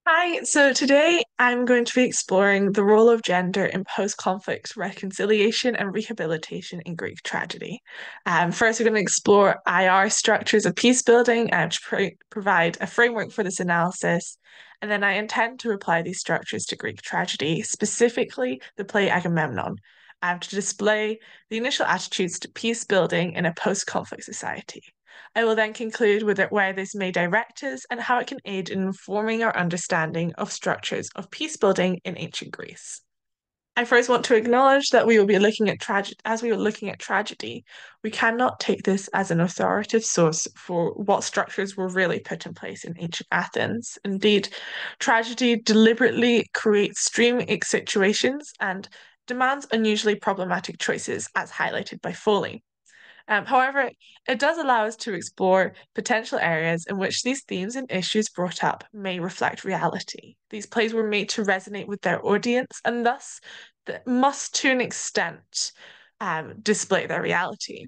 Hi, so today I'm going to be exploring the role of gender in post-conflict reconciliation and rehabilitation in Greek tragedy. First, we're going to explore IR structures of peace building to provide a framework for this analysis. And then I intend to apply these structures to Greek tragedy, specifically the play Agamemnon, to display the initial attitudes to peace building in a post-conflict society. I will then conclude with where this may direct us and how it can aid in informing our understanding of structures of peace building in ancient Greece. I first want to acknowledge that we will be looking at tragedy as we are looking at tragedy. We cannot take this as an authoritative source for what structures were really put in place in ancient Athens. Indeed, tragedy deliberately creates stream situations and demands unusually problematic choices, as highlighted by Foley. However, it does allow us to explore potential areas in which these themes and issues brought up may reflect reality. These plays were made to resonate with their audience and thus must, to an extent, display their reality.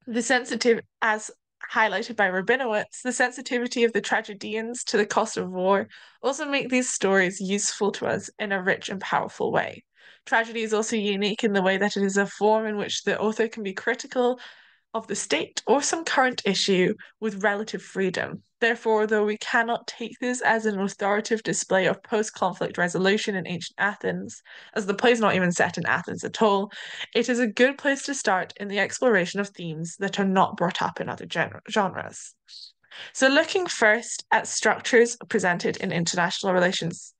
As highlighted by Rabinowitz, the sensitivity of the tragedians to the cost of war also make these stories useful to us in a rich and powerful way. Tragedy is also unique in the way that it is a form in which the author can be critical of the state or some current issue with relative freedom. Therefore, though we cannot take this as an authoritative display of post-conflict resolution in ancient Athens, as the play is not even set in Athens at all, it is a good place to start in the exploration of themes that are not brought up in other genres. So, looking first at structures presented in international relations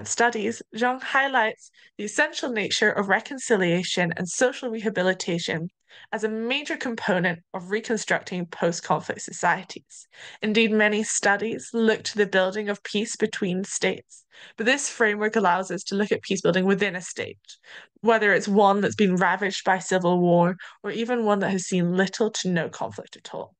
studies, Zhang highlights the essential nature of reconciliation and social rehabilitation as a major component of reconstructing post conflict societies. Indeed, many studies look to the building of peace between states, but this framework allows us to look at peace building within a state, whether it's one that's been ravaged by civil war or even one that has seen little to no conflict at all.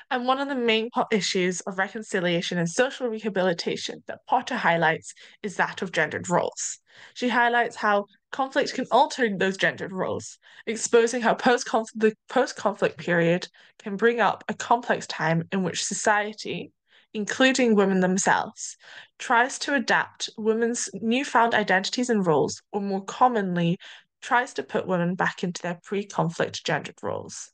And one of the main issues of reconciliation and social rehabilitation that Potter highlights is that of gendered roles. She highlights how conflict can alter those gendered roles, exposing how the post-conflict period can bring up a complex time in which society, including women themselves, tries to adapt women's newfound identities and roles, or more commonly, tries to put women back into their pre-conflict gendered roles.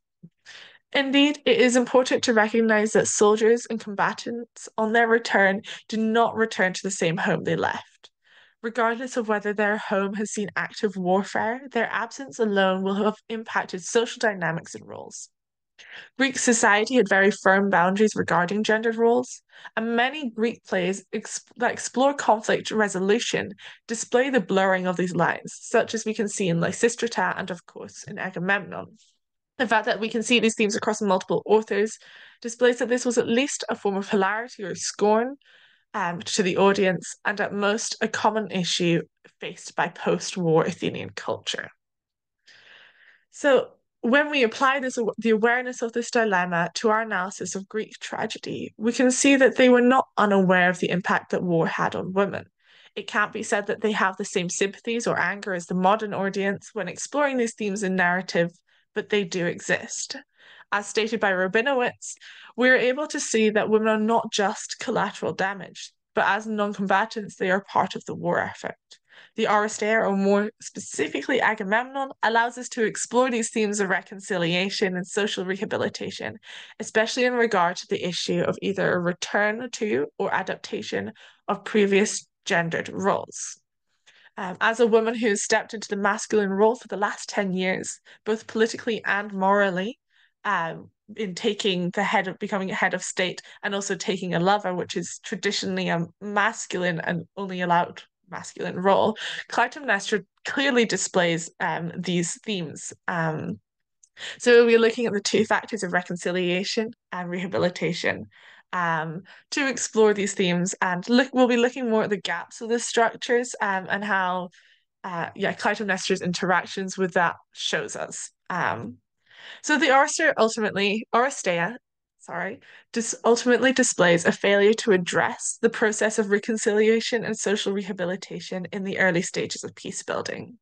Indeed, it is important to recognize that soldiers and combatants on their return do not return to the same home they left. Regardless of whether their home has seen active warfare, their absence alone will have impacted social dynamics and roles. Greek society had very firm boundaries regarding gendered roles, and many Greek plays that explore conflict resolution display the blurring of these lines, such as we can see in Lysistrata and, of course, in Agamemnon. The fact that we can see these themes across multiple authors displays that this was at least a form of hilarity or scorn to the audience, and at most a common issue faced by post-war Athenian culture. So, when we apply the awareness of this dilemma to our analysis of Greek tragedy, we can see that they were not unaware of the impact that war had on women. It can't be said that they have the same sympathies or anger as the modern audience when exploring these themes in narrative, but they do exist. As stated by Rabinowitz, we're able to see that women are not just collateral damage, but as non-combatants, they are part of the war effort. The Oresteia, or more specifically Agamemnon, allows us to explore these themes of reconciliation and social rehabilitation, especially in regard to the issue of either a return to or adaptation of previous gendered roles. As a woman who has stepped into the masculine role for the last 10 years, both politically and morally, in taking the head of becoming a head of state and also taking a lover, which is traditionally a masculine and only allowed masculine role, Clytemnestra clearly displays these themes. So we're looking at the two factors of reconciliation and rehabilitation to explore these themes, and we'll be looking more at the gaps of the structures and how Clytemnestra's interactions with that shows us. So the Oresteia, sorry, ultimately displays a failure to address the process of reconciliation and social rehabilitation in the early stages of peace building.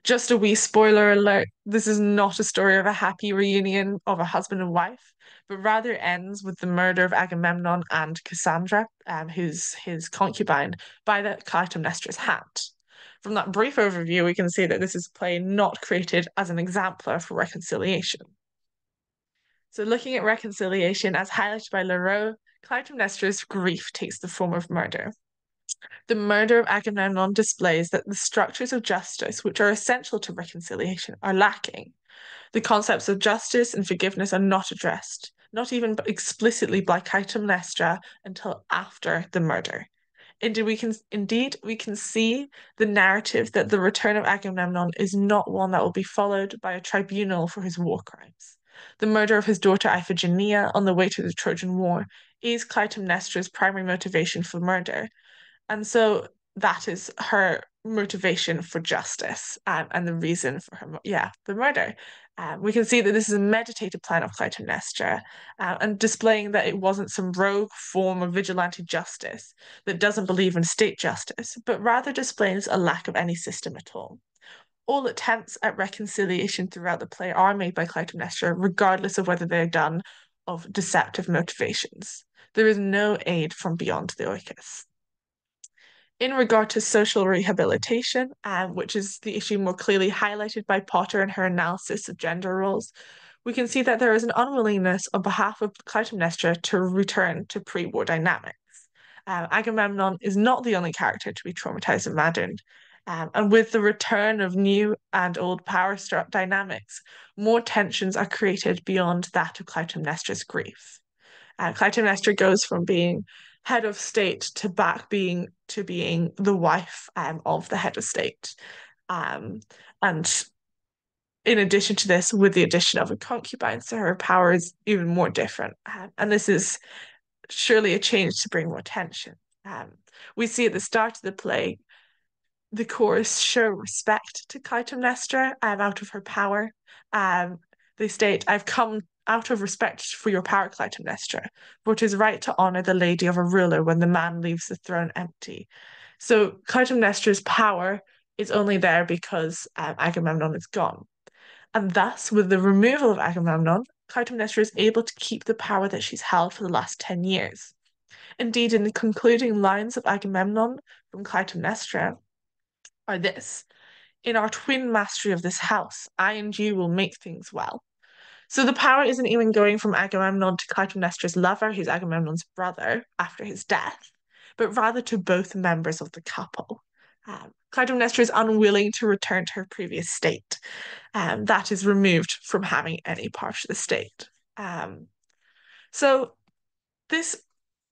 Just a wee spoiler alert, this is not a story of a happy reunion of a husband and wife, but rather ends with the murder of Agamemnon and Cassandra, who's his concubine, by the Clytemnestra's hand. From that brief overview, we can see that this is a play not created as an exemplar for reconciliation. So, looking at reconciliation as highlighted by Leroux, Clytemnestra's grief takes the form of murder. The murder of Agamemnon displays that the structures of justice, which are essential to reconciliation, are lacking. The concepts of justice and forgiveness are not addressed, not even explicitly by Clytemnestra until after the murder. Indeed, we can see the narrative that the return of Agamemnon is not one that will be followed by a tribunal for his war crimes. The murder of his daughter Iphigenia on the way to the Trojan War is Clytemnestra's primary motivation for murder, and so that is her motivation for justice, and the reason for her, yeah, the murder. We can see that this is a meditated plan of Clytemnestra, and displaying that it wasn't some rogue form of vigilante justice that doesn't believe in state justice, but rather displays a lack of any system at all. All attempts at reconciliation throughout the play are made by Clytemnestra, regardless of whether they're done of deceptive motivations. There is no aid from beyond the oikos. In regard to social rehabilitation, which is the issue more clearly highlighted by Potter in her analysis of gender roles, we can see that there is an unwillingness on behalf of Clytemnestra to return to pre-war dynamics. Agamemnon is not the only character to be traumatized and maddened. And with the return of new and old power dynamics, more tensions are created beyond that of Clytemnestra's grief. Clytemnestra goes from being head of state to being the wife of the head of state. Um, and in addition to this, with the addition of a concubine, so her power is even more different. And this is surely a change to bring more tension. Um, we see at the start of the play the chorus show respect to Clytemnestra out of her power. Um, they state, I've come out of respect for your power, Clytemnestra, for it is right to honor the lady of a ruler when the man leaves the throne empty. So Clytemnestra's power is only there because Agamemnon is gone. And thus, with the removal of Agamemnon, Clytemnestra is able to keep the power that she's held for the last 10 years. Indeed, in the concluding lines of Agamemnon from Clytemnestra, are this: in our twin mastery of this house, I and you will make things well. So the power isn't even going from Agamemnon to Clytemnestra's lover, who's Agamemnon's brother, after his death, but rather to both members of the couple. Clytemnestra is unwilling to return to her previous state, and that is removed from having any part of the state. So this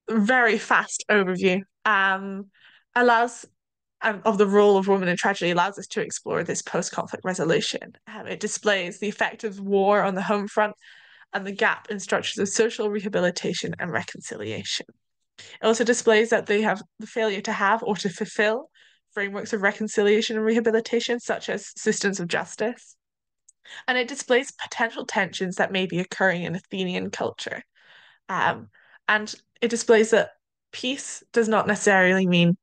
very fast overview allows of the role of women in tragedy allows us to explore this post-conflict resolution. It displays the effect of war on the home front and the gap in structures of social rehabilitation and reconciliation. It also displays that they have the failure to have or to fulfill frameworks of reconciliation and rehabilitation, such as systems of justice. And it displays potential tensions that may be occurring in Athenian culture. Um, and it displays that peace does not necessarily mean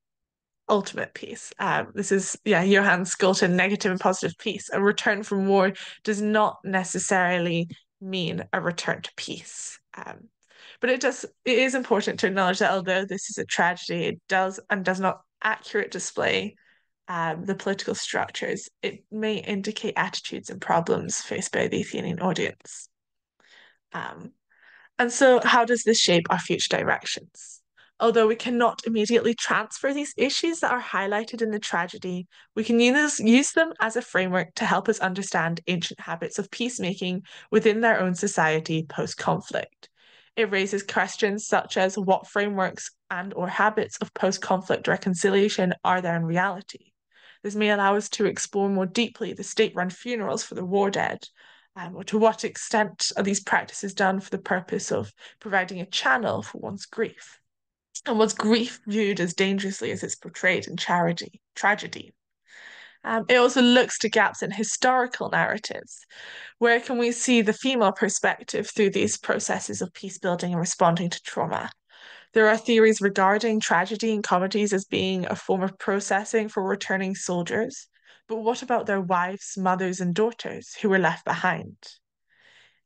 ultimate peace. This is, yeah, Johann Skolton, negative and positive peace. A return from war does not necessarily mean a return to peace. But it is important to acknowledge that although this is a tragedy, it does and does not accurate display the political structures. It may indicate attitudes and problems faced by the Athenian audience. Um, and so, how does this shape our future directions? Although we cannot immediately transfer these issues that are highlighted in the tragedy, we can use them as a framework to help us understand ancient habits of peacemaking within their own society post-conflict. It raises questions such as what frameworks and or habits of post-conflict reconciliation are there in reality? This may allow us to explore more deeply the state-run funerals for the war dead, or to what extent are these practices done for the purpose of providing a channel for one's grief? And was grief viewed as dangerously as it's portrayed in tragedy? It also looks to gaps in historical narratives. Where can we see the female perspective through these processes of peace building and responding to trauma? There are theories regarding tragedy and comedies as being a form of processing for returning soldiers, But what about their wives, mothers, and daughters who were left behind?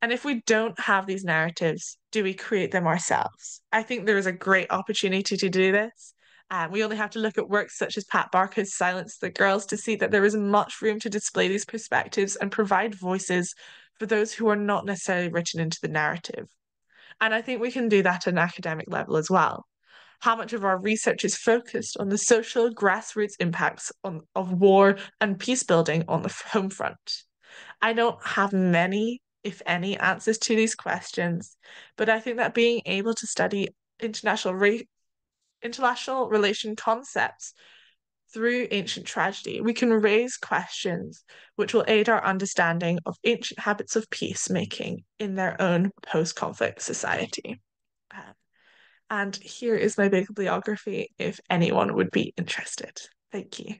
And if we don't have these narratives, do we create them ourselves? I think there is a great opportunity to do this. We only have to look at works such as Pat Barker's Silence of the Girls to see that there is much room to display these perspectives and provide voices for those who are not necessarily written into the narrative. And I think we can do that at an academic level as well. How much of our research is focused on the social grassroots impacts of war and peace building on the home front? I don't have many, if any, answers to these questions, but I think that being able to study international relation concepts through ancient tragedy, we can raise questions which will aid our understanding of ancient habits of peacemaking in their own post-conflict society. Um, and here is my bibliography if anyone would be interested. Thank you.